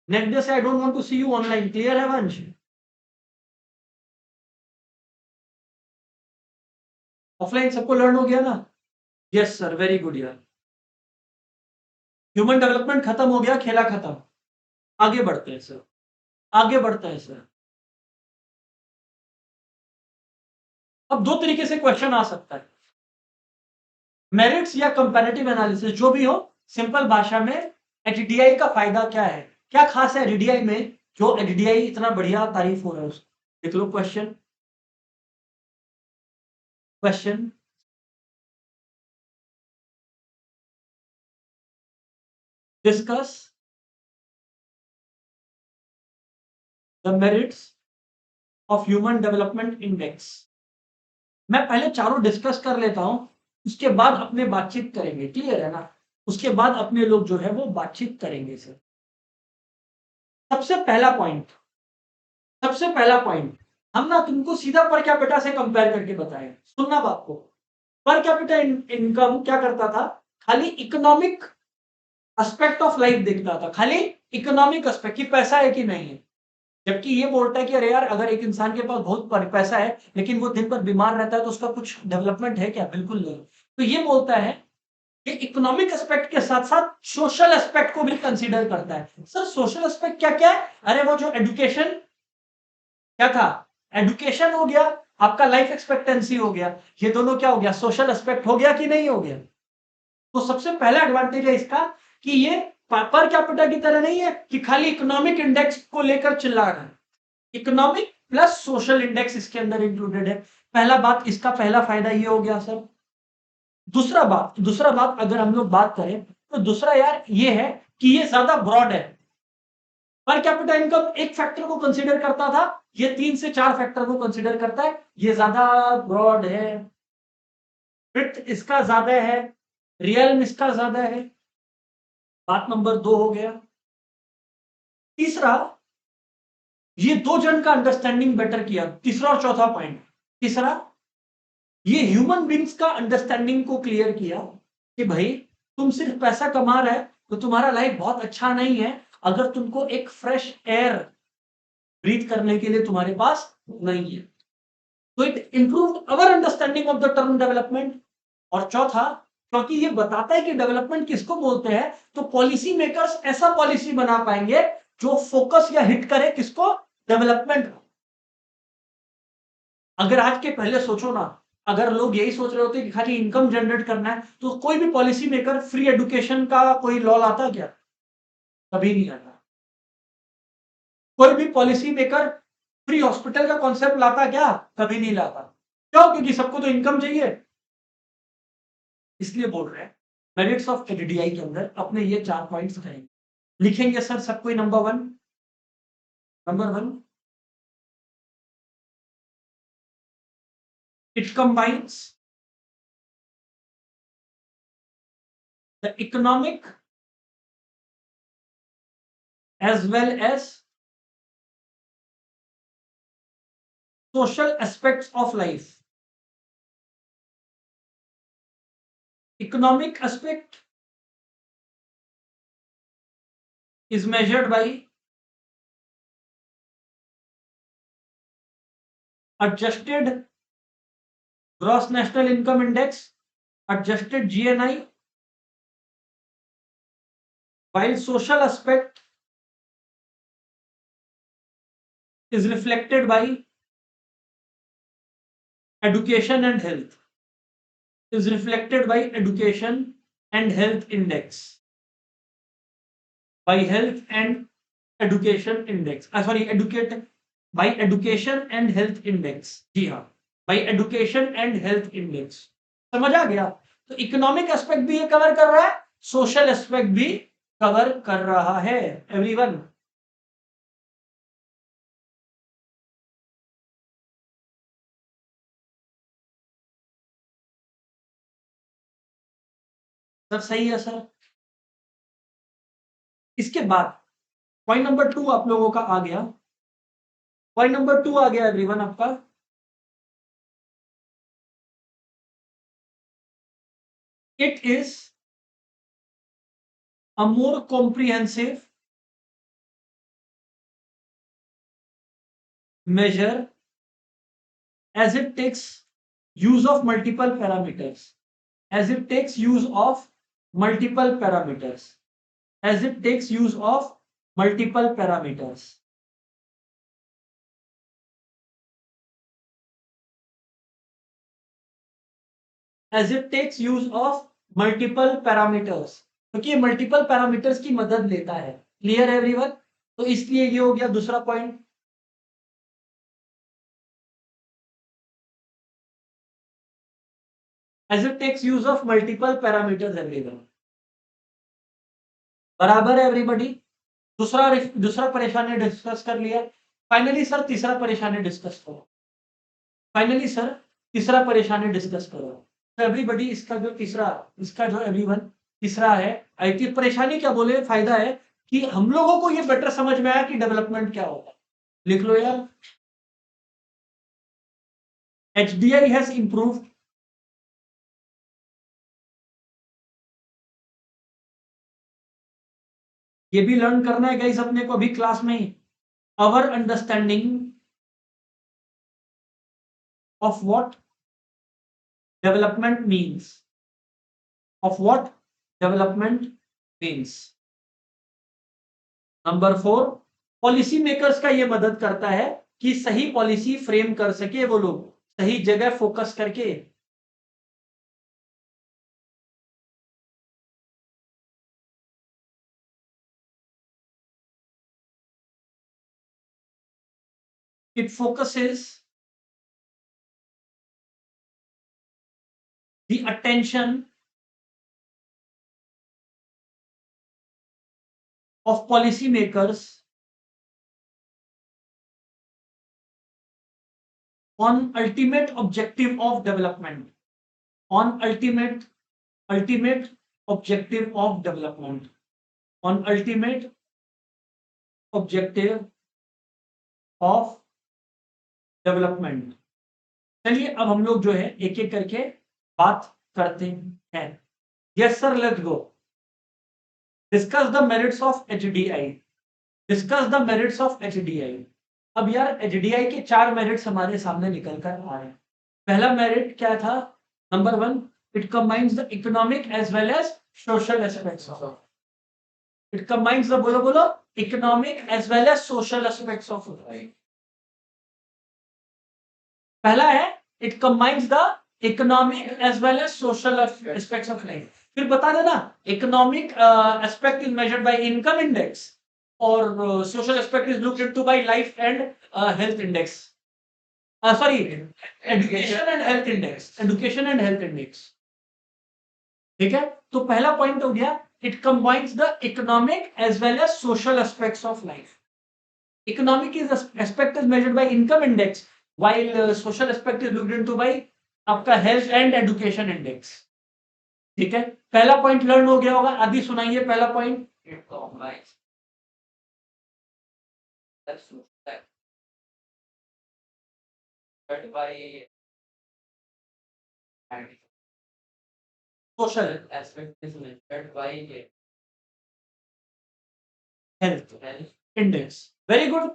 नेक्स्ट डे से I don't want to see you online, clear है वंश? ऑफलाइन सबको लर्न हो गया ना? यस सर, वेरी गुड यार। ह्यूमन डेवलपमेंट खत्म हो गया, खेला खत्म। आगे बढ़ते हैं सर, आगे बढ़ते हैं सर। अब दो तरीके से क्वेश्चन आ सकता है, मेरिट्स या कंपैरेटिव एनालिसिस, जो भी हो, सिंपल भाषा में एचडीआई का फायदा क्या है, क्या खास है एचडीआई में जो एचडीआई इतना बढ़िया तारीफ हो रहा है उसको। देख लो question, question discuss the merits of human development index. मैं पहले चारों डिस्कस कर लेता हूं, उसके बाद अपने बातचीत करेंगे, क्लियर है ना? उसके बाद अपने लोग जो है वो बातचीत करेंगे सर। सबसे पहला पॉइंट, सबसे पहला पॉइंट, हम ना तुमको सीधा पर कैपिटा से कंपेयर करके बताएं, सुनना बात को। पर कैपिटा इनकम क्या करता था? खाली इकोनॉमिक एस्पेक्ट ऑफ लाइफ देखता था, खाली इकोनॉमिक एस्पेक्ट, कि पैसा है कि नहीं है। जबकि ये बोलता है कि अरे यार, अगर एक इंसान के पास बहुत पैसा है लेकिन वो दिन भर बीमार रहता है तो उसका कुछ डेवलपमेंट है क्या? बिल्कुल नहीं। तो ये बोलता है कि इकोनॉमिक एस्पेक्ट के साथ साथ सोशल एस्पेक्ट को भी कंसीडर करता है। सर सोशल एस्पेक्ट क्या क्या है? अरे वो जो एजुकेशन, क्या था? एजुकेशन हो गया, आपका लाइफ एक्सपेक्टेंसी हो गया, ये दोनों क्या हो गया? सोशल एस्पेक्ट हो गया कि नहीं हो गया? तो सबसे पहला एडवांटेज है इसका कि ये पर कैपिटा की तरह नहीं है कि खाली इकोनॉमिक इंडेक्स को लेकर चिल्ला रहा है। इकोनॉमिक प्लस सोशल इंडेक्स इसके अंदर इंक्लूडेड है। पहला बात, इसका पहला फायदा ये हो गया सर। दूसरा बात अगर हम लोग बात करें तो दूसरा यार ये है कि ये ज्यादा ब्रॉड है। पर कैपिटा इनकम एक फैक्टर को कंसीडर करता था, ये 3 से 4 फैक्टर को कंसीडर करता है, ये ज्यादा ब्रॉड है, विड्थ इसका ज्यादा है, रियल इसका ज्यादा है। बात नंबर 2 हो गया। तीसरा, ये दो जन का अंडरस्टैंडिंग बेटर किया, तीसरा और चौथा पॉइंट। तीसरा, ये ह्यूमन बींग्स का अंडरस्टैंडिंग को क्लियर किया कि भाई तुम सिर्फ पैसा कमा रहे तो तुम्हारा लाइफ बहुत अच्छा नहीं है अगर तुमको एक फ्रेश एयर ब्रीथ करने के लिए तुम्हारे पास नहीं है। तो it improved our understanding of the term development. और चौथा, क्योंकि ये बताता है कि डेवलपमेंट किसको बोलते हैं, तो पॉलिसी मेकर्स ऐसा पॉलिसी बना पाएंगे जो फोकस या हिट करे किसको, डेवलपमेंट। अगर आज के पहले सोचो ना, अगर लोग यही सोच रहे होते कि खाली इनकम जनरेट करना है, तो कोई भी पॉलिसी मेकर फ्री एजुकेशन का कोई लॉ लाता क्या? कभी नहीं आता। कोई भी पॉलिसी मेकर फ्री हॉस्पिटल का कॉन्सेप्ट लाता क्या? कभी नहीं लाता। क्यों? क्योंकि सबको तो इनकम चाहिए। इसलिए बोल रहे हैं मेरिट्स ऑफ एडीडीआई के अंदर अपने ये 4 पॉइंट्स करेंगे। लिखेंगे सर सब कोई। Number one, it combines the economic as well as social aspects of life. Economic aspect is measured by adjusted gross national income index, adjusted GNI, while social aspect is reflected by education and health, is reflected by education and health index, by health and education index, sorry, educate by education and health index। जी हाँ, by education and health index। समझ आ गया? तो इकोनॉमिक एस्पेक्ट भी ये कवर कर रहा है, सोशल एस्पेक्ट भी कवर कर रहा है। एवरीवन, सब सही है सर? इसके बाद पॉइंट नंबर 2 आप लोगों का आ गया। पॉइंट नंबर 2 आ गया एवरीवन आपका, it is a more comprehensive measure as it takes use of multiple parameters, as it takes use of multiple parameters, as it takes use of multiple parameters। as it takes use of multiple parameters, क्योंकि ये मल्टीपल पैरामीटर्स की मदद लेता है। क्लियर है एवरीवन? तो इसलिए ये हो गया दूसरा point. as it takes use of multiple parameters everyone. बराबर है एवरीबॉडी? दूसरा दूसरा परेशानी डिस्कस कर लिया। फाइनली सर तीसरा परेशानी डिस्कस करो। फाइनली सर तीसरा परेशानी डिस्कस करो। तो एवरीबॉडी इसका जो तीसरा, इसका जो एवरीवन तीसरा है, आईटी परेशानी क्या बोले, फायदा है कि हम लोगों को ये बेटर समझ में आया कि डेवलपमेंट क्या होता है। लिख लो यार, एचडीआई हैज इंप्रूव्ड ये भी लर्न करना है गाइस अपने को अभी क्लास में ही, our understanding of what development means, of what development means. Number 4, policy makers का ये मदद करता है कि सही पॉलिसी फ्रेम कर सके वो लोग, सही जगह फोकस करके। It focuses the attention of policy makers on ultimate objective of development, on ultimate objective of development, on ultimate objective of development। चलिए अब हम लोग जो है एक एक करके बात करते हैं। Yes sir, let's go. Discuss the merits of HDI. Discuss the merits of HDI. अब यार एचडीआई के 4 मेरिट्स हमारे सामने निकल कर आ रहे हैं। पहला मेरिट क्या था? Number 1, it combines the economic as well as social aspects of. It combines the, बोलो बोलो, economic as well as social aspects of life. पहला है it combines the economic as well as social aspects of life. फिर बता देना, economic aspect is measured by income index और social aspect is looked into by life and health index. Sorry, education and health index. Education and health index. ठीक है, तो पहला पॉइंट हो गया, it combines the economic as well as social aspects of life. Economic is aspect is measured by income index while social aspect is looked into by आपका हेल्थ एंड एजुकेशन इंडेक्स। ठीक है, पहला पॉइंट लर्न हो गया होगा। आदि सुनाइए पहला point. Social aspect is measured by health index. Very good,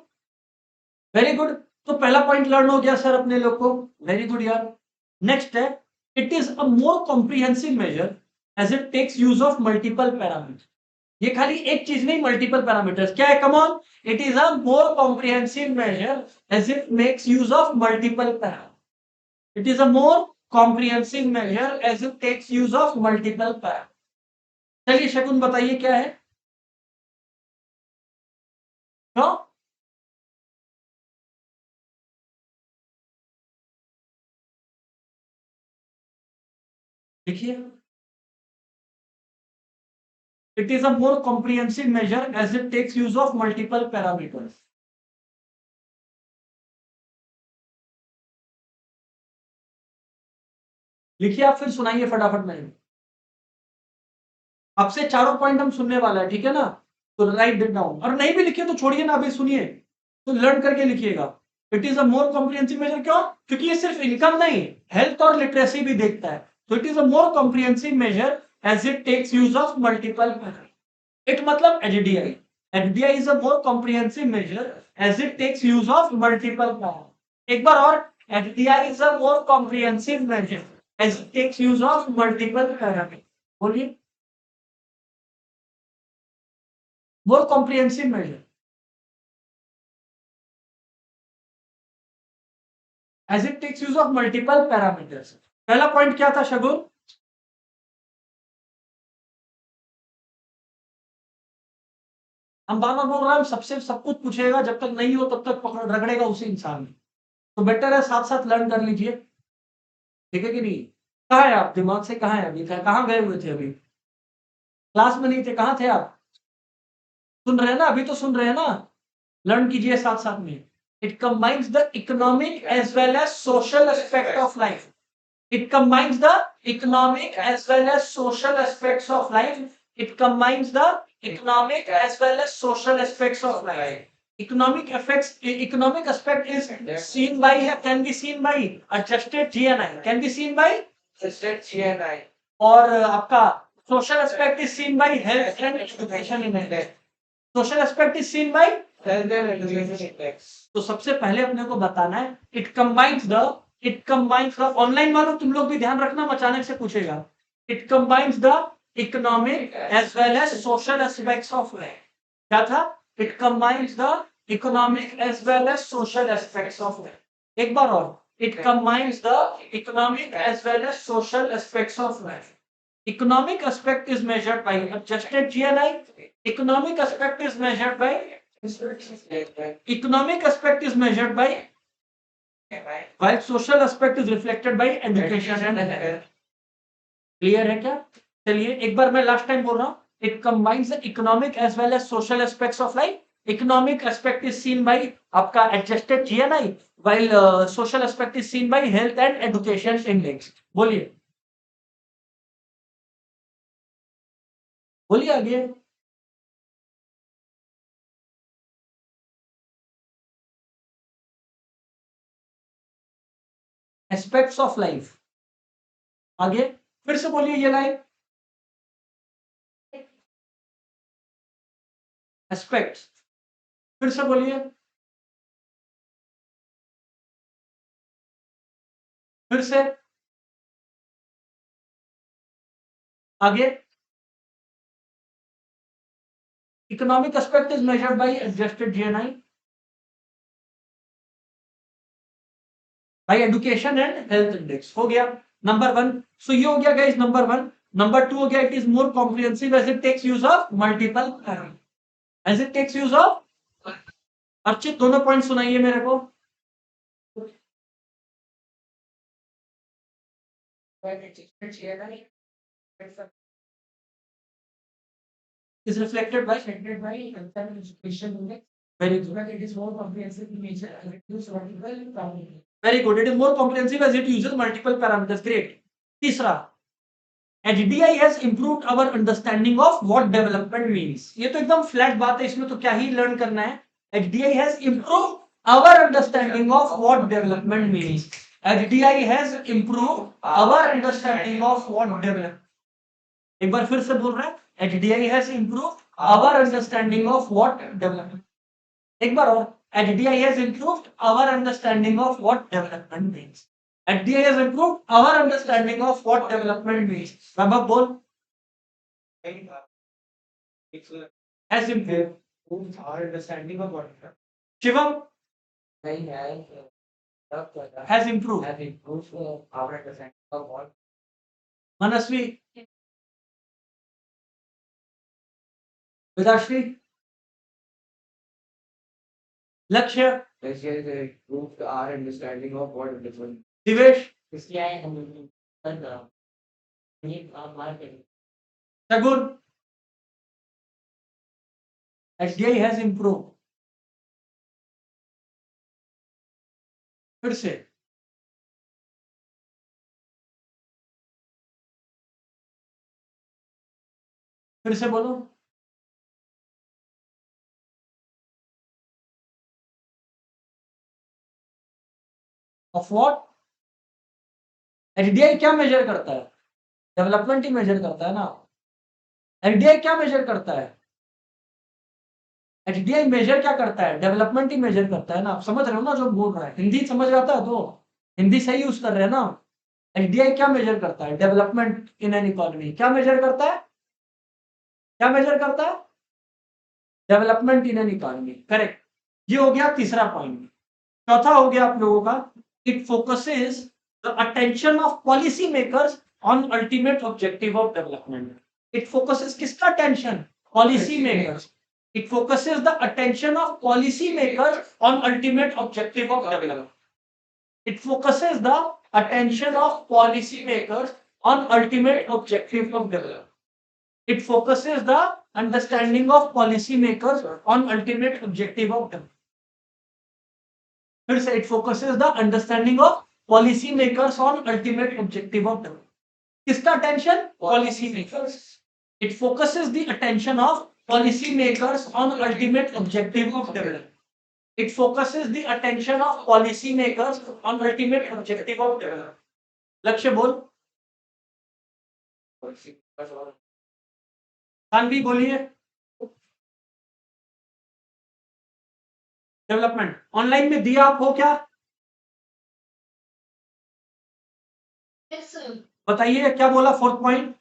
very good. तो पहला पॉइंट लर्न हो गया सर अपने लोग को। वेरी गुड यार। नेक्स्ट है, it is a more comprehensive measure as it takes use of multiple parameters. ये खाली एक चीज नहीं, मल्टीपल पैरामीटर्स। क्या है? Come on, it is a more comprehensive measure as it makes use of multiple parameters. It is a more comprehensive measure as it takes use of multiple parameters. चलिए शकुन बताइए क्या है? क्यों? देखिए, it is a more comprehensive measure as it takes use of multiple parameters. लिखिए आप, फिर सुनाइए फटाफट में। आपसे चारों पॉइंट हम सुनने वाला है, ठीक है ना? तो राइट इट डाउन, और नहीं भी लिखिए तो छोड़िए ना, अभी सुनिए तो लर्न करके लिखिएगा। It is a more comprehensive measure. क्यों? क्योंकि ये सिर्फ इनकम नहीं, हेल्थ और लिटरेसी भी देखता है। तो it is a more comprehensive measure as it takes use of multiple. It मतलब HDI. HDI is a more comprehensive measure as it takes use of multiple. एक बार और, HDI is a more comprehensive measure as it takes use of multiple parameter. बोलिए, more comprehensive measure as it takes use of multiple parameters. पहला पॉइंट क्या था शगुन? हम बार बार बोल रहे हैं, सबसे सब कुछ पूछेगा, जब तक नहीं हो तब तक पकड़ रगड़ेगा उसी इंसान में। तो बेटर है साथ साथ लर्न कर लीजिए। ठीक है कि नहीं? कहाँ है आप? दिमाग से कहाँ है अभी? कहाँ गए हुए थे अभी? क्लास में नहीं थे? कहाँ थे आप? सुन रहे हैं ना? अभी तो सुन रहे हैं ना? लर्न कीजिए साथ साथ में। It combines the economic as well as social aspect of life. It combines the economic as well as social aspects of life. It combines the economic as well as social aspects of life. Economic aspect is seen by, can be seen by adjusted GNI, can be seen by adjusted GNI. और आपका social aspect is seen by health and education index. Social aspect is seen by health and education index. तो सबसे पहले अपने को बताना है, इट कंबाइंस द, ऑनलाइन वालों तुम लोग भी ध्यान रखना, अचानक से पूछेगा। It combines the economic as well as social aspects of life. क्या था? It combines the economic as well as social aspects of life. एक बार और, it combines the economic as well as social aspects of life. Economic aspect is measured by adjusted GNI. Economic aspect is measured by economic aspect is measured by, while social aspect is reflected by education and health. Clear है क्या? चलिए एक बार मैं लास्ट टाइम बोल रहा हूँ, it combines the economic as well as social aspects of life. Economic aspect is seen by आपका adjusted GNI, while social aspect is seen by health and education index. बोलिए, बोलिए आगे। Aspects of life. आगे फिर से बोलिए ये लाइन, एस्पेक्ट्स, फिर से बोलिए, फिर से आगे, economic aspect is measured bye adjusted GNI bye education and health index. हो गया नंबर 1। सो ये हो गया गाइस नंबर 1। नंबर 2 हो गया, it is more comprehensive as it takes use of multiple parameter, as it takes use of. Archit दोनों पॉइंट सुनाइए मेरे को। is reflected by health and education index. Very good. It is more comprehensive in nature and it uses multiple parameters. Very good. It is more comprehensive as it uses multiple parameters. Great. तीसरा, HDI has improved our understanding of what development means. ये तो एकदम फ्लैट बात है, इसमें तो क्या ही लर्न करना है। HDI has improved our understanding of what development means. HDI has improved our understanding of what development. एक बार फिर से बोल रहा है, HDI has improved our understanding of what development. एक बार और, HDI has improved our understanding of what development means. HDI has improved our understanding of what development means. वैभव बोल। Has improved our understanding of what. Shivam has improved our understanding of what. मनस्वी, विदाश्री, लक्ष्य, improved our understanding of what different. Divesh, सगुन, HDI has improved. फिर से बोलो। Of what? HDI क्या मेजर करता है? डेवलपमेंट ही मेजर करता है ना। HDI क्या मेजर करता है? HDI मेजर क्या करता है? डेवलपमेंट ही मेजर करता है ना। आप समझ रहे हो ना जो बोल रहा है? हिंदी समझ आता है तो हिंदी सही यूज कर रहे हैं ना। HDI क्या मेजर करता है? Development in an economy. क्या मेजर करता है? क्या मेजर करता है? Development in an economy. Correct. ये हो गया तीसरा पॉइंट। चौथा हो गया आप लोगों का, it focuses the attention of policy makers on ultimate objective of development. It focuses किसका attention? Policy makers. It focuses the attention of policy makers on ultimate objective of development. It focuses the attention of policymakers on ultimate objective of development. It focuses the understanding of policymakers on ultimate objective of development. फिर से, it focuses the understanding of policymakers on ultimate objective of development. किसका attention? Policymakers. It focuses the attention of policymakers on ultimate objective of development. It focuses the attention of policymakers on ultimate objective of development. लक्ष्य बोल। सानवी बोलिए। डेवलपमेंट ऑनलाइन में दिया आप हो क्या? yes, बताइए क्या बोला fourth point?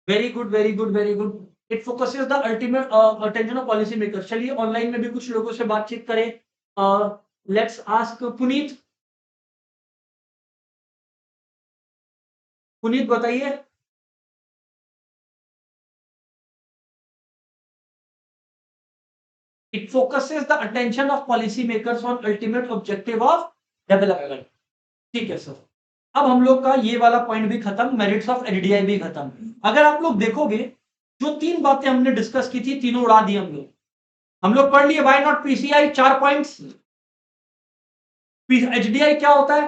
Very good very good very good. It focuses the ultimate attention of policy makers. चलिए ऑनलाइन में भी कुछ लोगों से बातचीत करें। Let's ask Puneet. पुनीत बताइए। It focuses the attention of policy makers on ultimate objective of development. ठीक है सर। अब हम लोग का ये वाला पॉइंट भी खत्म, मेरिट्स ऑफ एलडीआई भी खत्म। अगर आप लोग देखोगे जो तीन बातें हमने डिस्कस की थी तीनों उड़ा दी हम लोग पढ़ लिए। Why not PCI 4 points. HDI क्या होता है?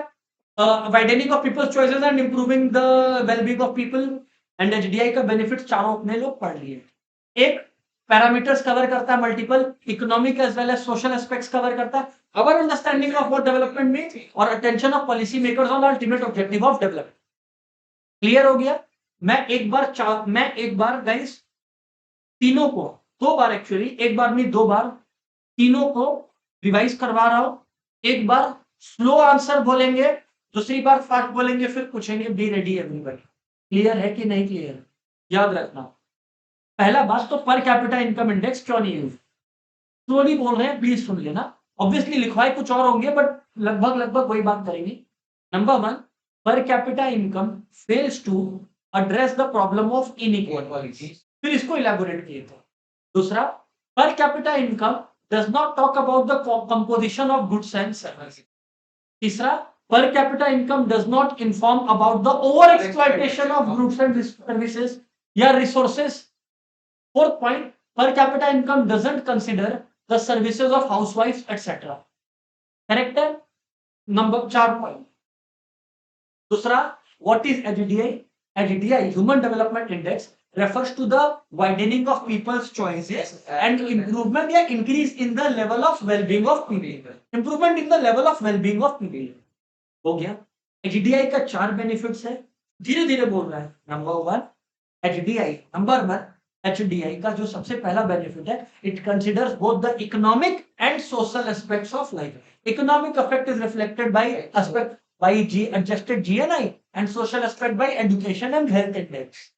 Widening of people's choices and improving the wellbeing of people. And HDI का बेनिफिट चारों अपने लोग पढ़ लिए। एक पैरामीटर्स कवर करता है, multiple economic as well as social aspects cover करता है, our understanding of what development means और attention of policy makers on the ultimate objective of development. Clear हो गया? मैं एक बार गाइस तीनों को 2 बार, एक्चुअली एक बार नहीं 2 बार तीनों को रिवाइज करवा रहा हूं। एक बार स्लो आंसर बोलेंगे, दूसरी बार फास्ट बोलेंगे, फिर पूछेंगे। Be ready everybody. क्लियर है कि नहीं क्लियर? याद रखना। पहला बात तो पर कैपिटा इनकम इंडेक्स क्यों नहीं यूज, स्लोली बोल रहे हैं, प्लीज सुन लेना। ऑब्वियसली लिखवाए कुछ और होंगे, बट लगभग वही बात करेंगे। Number 1, per capita income fails to address the problem of inequality, फिर इसको इलैबोरेट किए थे। दूसरा, per capita income does not talk about the composition of goods and services. तीसरा, per capita income does not inform about the over exploitation of goods and services या resources. Fourth point, per capita income doesn't consider the services of housewives etc. Correct है? Number 4 point. दूसरा, what is HDI? HDI, Human Development Index, refers to the widening of people's choices and improvement या increase in the level of well-being of people. Improvement in the level of well-being of people. हो गया। एचडीआई का 4 बेनिफिट्स है, धीरे धीरे बोल रहा है। नंबर 1 एचडीआई, नंबर 1 एचडीआई का जो सबसे पहला बेनिफिट है, it considers both the economic and social aspects of life. Economic aspect is reflected by aspect by G adjusted GNI and social aspect by education and health index.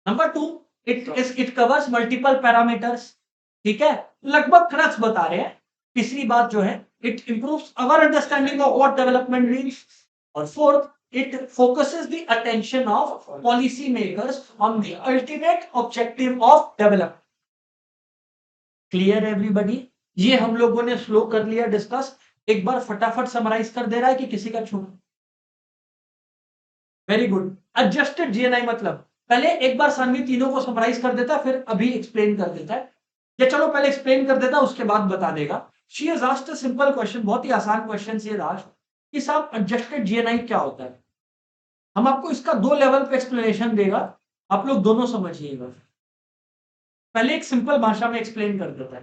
Number 2, it covers multiple parameters. ठीक है, लगभग खर्च बता रहे हैं। तीसरी बात जो है, it improves our understanding of what development means. और fourth, it focuses the attention of policy makers on the ultimate objective of development. Clear everybody? ये हम लोगों ने स्लो कर लिया डिस्कस। एक बार फटाफट समराइज कर दे रहा है कि किसी का छूट? Very good. एडजस्टेड जीएनआई मतलब, पहले एक बार सानवी तीनों को समराइज कर देता है, फिर अभी एक्सप्लेन कर देता है। या चलो पहले एक्सप्लेन कर देता, उसके बाद बता देगा। She has asked a simple question, बहुत ही आसान क्वेश्चन से asked कि साहब एडजस्टेड जीएनआई क्या होता है। हम आपको इसका 2 लेवल पे एक्सप्लेनेशन देगा, आप लोग दोनों समझिएगा। पहले एक सिंपल भाषा में एक्सप्लेन कर देता है।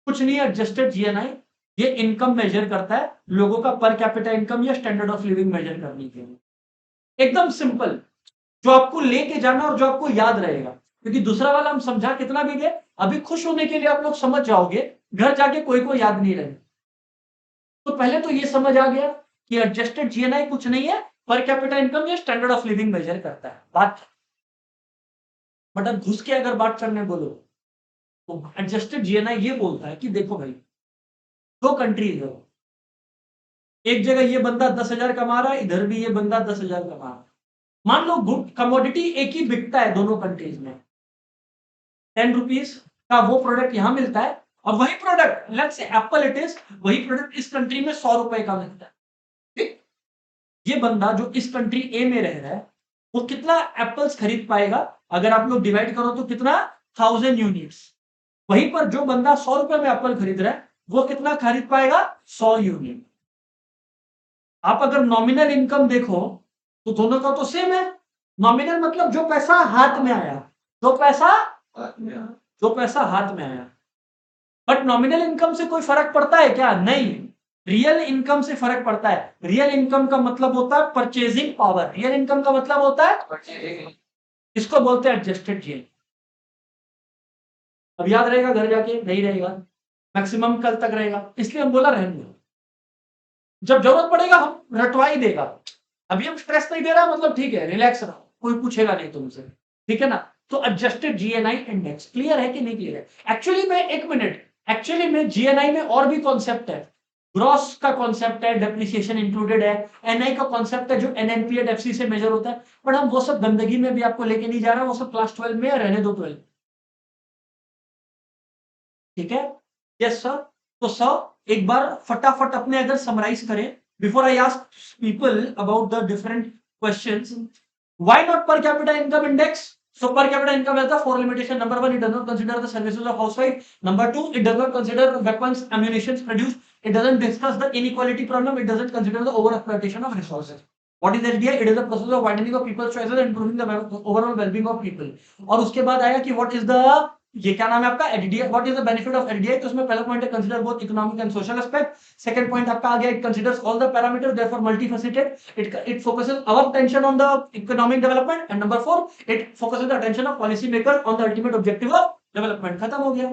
कुछ नहीं है एडजस्टेड जीएनआई, ये इनकम मेजर करता है, लोगों का पर कैपिटा इनकम या स्टैंडर्ड ऑफ लिविंग मेजर करने के लिए। एकदम सिंपल, जो आपको लेके जाना और जो आपको याद रहेगा। क्योंकि दूसरा वाला हम समझा कितना भी गए, अभी खुश होने के लिए आप लोग समझ जाओगे, घर जाके कोई को याद नहीं रहे। तो पहले तो ये समझ आ गया कि एडजस्टेड जीएनआई कुछ नहीं है, पर कैपिटा इनकम या स्टैंडर्ड ऑफ लिविंग मेजर करता है। बात, बट अब घुस के अगर बात करने बोलो तो एडजस्टेड जीएनआई ये बोलता है कि देखो भाई, 2 कंट्रीज है, एक जगह ये बंदा 10,000 कमा रहा है, इधर भी ये बंदा 10,000 कमा रहा है। मान लो गुड कमोडिटी एक ही बिकता है दोनों कंट्रीज में, 10 रुपीज का वो प्रोडक्ट यहां मिलता है, और वही product, let's say Apple it is, वही प्रोडक्ट इस कंट्री में 100 रुपए का मिलता है। ठीक, ये बंदा जो इस कंट्री ए में रह रहा है, वो कितना एप्पल्स खरीद पाएगा? अगर आप लोग डिवाइड करो तो कितना? 1000 यूनिट्स। वहीं पर जो बंदा 100 रुपए में एप्पल खरीद रहा है, वो कितना खरीद पाएगा? 100 यूनिट। आप अगर नॉमिनल इनकम देखो तो दोनों का तो सेम है। नॉमिनल मतलब जो पैसा हाथ में आया, जो पैसा हाथ में आया। बट नॉमिनल इनकम से कोई फर्क पड़ता है क्या? नहीं, रियल इनकम से फर्क पड़ता है। रियल इनकम का मतलब होता है परचेजिंग पावर। रियल इनकम का मतलब होता है, इसको बोलते हैं एडजस्टेड जीएनआई। अब याद रहेगा घर जाके? नहीं रहेगा, मैक्सिमम कल तक रहेगा, इसलिए हम बोला रहने दो, जब जरूरत पड़ेगा हम रटवा ही देगा। अभी हम स्ट्रेस नहीं दे रहा, मतलब ठीक है, रिलैक्स रहो, कोई पूछेगा नहीं तुमसे, ठीक है ना? तो एडजस्टेड जीएनआई इंडेक्स क्लियर है कि नहीं क्लियर है? एक्चुअली में, एक मिनट, एक्चुअली में जीएनआई में और भी कॉन्सेप्ट है। ग्रॉस का कॉन्सेप्ट है, डेप्रिसिएशन इंक्लूडेड है, एनआई का कॉन्सेप्ट है जो एनएनपी एंड एफसी से मेजर होता है। बट हम वो सब गंदगी में भी आपको लेके नहीं जा रहा, वो सब क्लास 12 में रहने दो 12। ठीक है, यस सर। तो सर एक बार फटाफट अपने अगर समराइज करें, before I ask people about the different questions, why not पर capita income index? So per capita income has the 4 limitation. Number 1, it does not consider the services of housewife. Number 2, it does not consider weapons, ammunition produced. It doesn't discuss the inequality problem. It doesn't consider the over exploitation of resources. What is HDI? It is the process of widening of people's choices and improving the overall well-being of people. और उसके बाद आया कि what is the ये क्या नाम है आपका HDI, what is the benefit of HDI, तो उसमें पहला पॉइंट है consider both economic and social aspect. Second point आपका आ गया it considers all the parameters therefore multifaceted, it focuses our attention on the economic development, and number 4 it focuses the attention of policy maker on the ultimate objective of development. खत्म हो गया,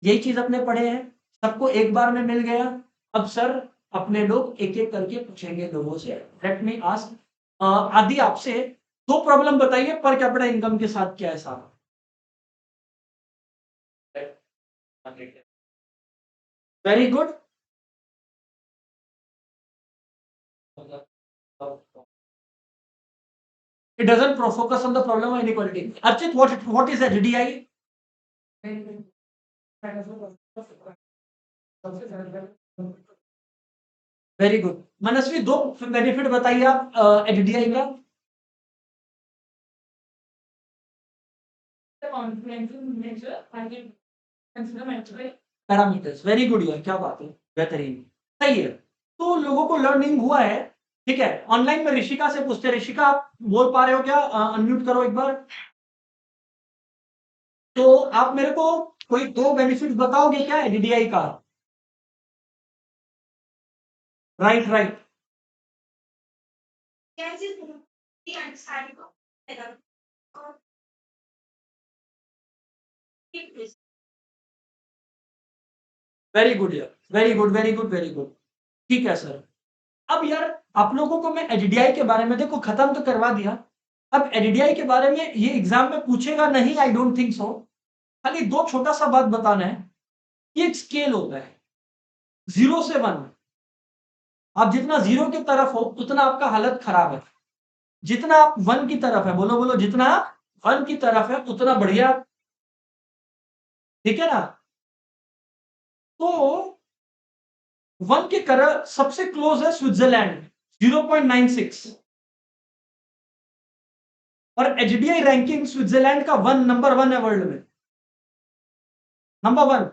यही चीज अपने पढ़े हैं, सबको एक बार में मिल गया। अब सर अपने लोग एक एक करके पूछेंगे लोगों से। लेट मी आस्क आदि आपसे, दो प्रॉब्लम बताइए पर कैपिटा इनकम के साथ क्या है साहब। Very good, it doesn't focus on the problem of inequality. Archit, what is HDI? Very good. Manasvi, दो बेनिफिट बताइए आप एचडीआई का। पैरामीटर्स, वेरी गुड यार, क्या बात है, बेहतरीन, सही है। तो लोगों को लर्निंग हुआ है, ठीक है। ऑनलाइन में ऋषिका से पूछते हैं, ऋषिका आप बोल पा रहे हो क्या, अनम्यूट करो एक बार। तो आप मेरे को कोई दो बेनिफिट बताओगे क्या एडीडीआई का। राइट राइट, वेरी गुड यार, very good very good very good, ठीक है सर। अब यार आप लोगों को मैं एडीडीआई के बारे में देखो खत्म तो करवा दिया। अब एडीडीआई के बारे में ये एग्जाम में पूछेगा नहीं, आई डोंट थिंक सो। खाली दो छोटा सा बात बताना है, ये एक स्केल होता है 0 से 1। आप जितना 0 की तरफ हो उतना आपका हालत खराब है, जितना आप 1 की तरफ है, बोलो बोलो, जितना आप 1 की तरफ है उतना बढ़िया, ठीक है ना। तो 1 के कर सबसे क्लोज है स्विट्जरलैंड 0.96, और एचडीआई रैंकिंग स्विट्जरलैंड का नंबर 1 है वर्ल्ड में, नंबर 1।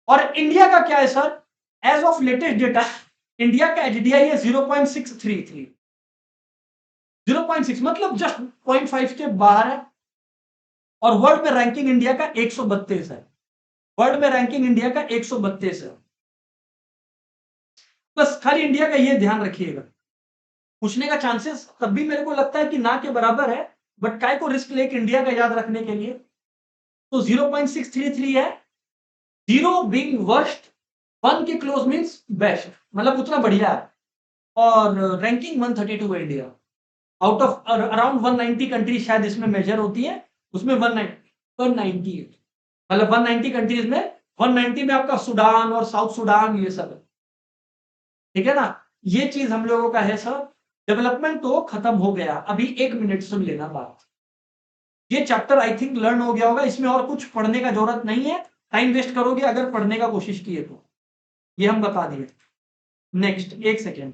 और इंडिया का क्या है sir, as of latest data India का एचडीआई है 0.633, 0.6 मतलब जस्ट 0.5 के बाहर है। और वर्ल्ड में रैंकिंग इंडिया का 132 है, वर्ल्ड में रैंकिंग इंडिया का 132 है। बस खाली इंडिया का ये ध्यान रखिएगा, पूछने का चांसेस तब भी मेरे को लगता है कि ना के बराबर है, बट काय को रिस्क लेके इंडिया का याद रखने के लिए। तो 0.633 है, 0 बीइंग वर्स्ट, 1 के क्लोज मींस बेस्ट, मतलब उतना बढ़िया है। और रैंकिंग 132 है India, out of around 190 countries शायद इसमें मेजर होती है, उसमें 198, मतलब 190 कंट्रीज में 190 में आपका सूडान और साउथ सूडान ये सब है, ठीक है ना। ये चीज हम लोगों का है सर। डेवलपमेंट तो खत्म हो गया, अभी 1 मिनट सुन लेना बात। ये चैप्टर आई थिंक लर्न हो गया होगा, इसमें और कुछ पढ़ने का जरूरत नहीं है, टाइम वेस्ट करोगे अगर पढ़ने का कोशिश किए तो, ये हम बता दिए। नेक्स्ट, एक सेकेंड,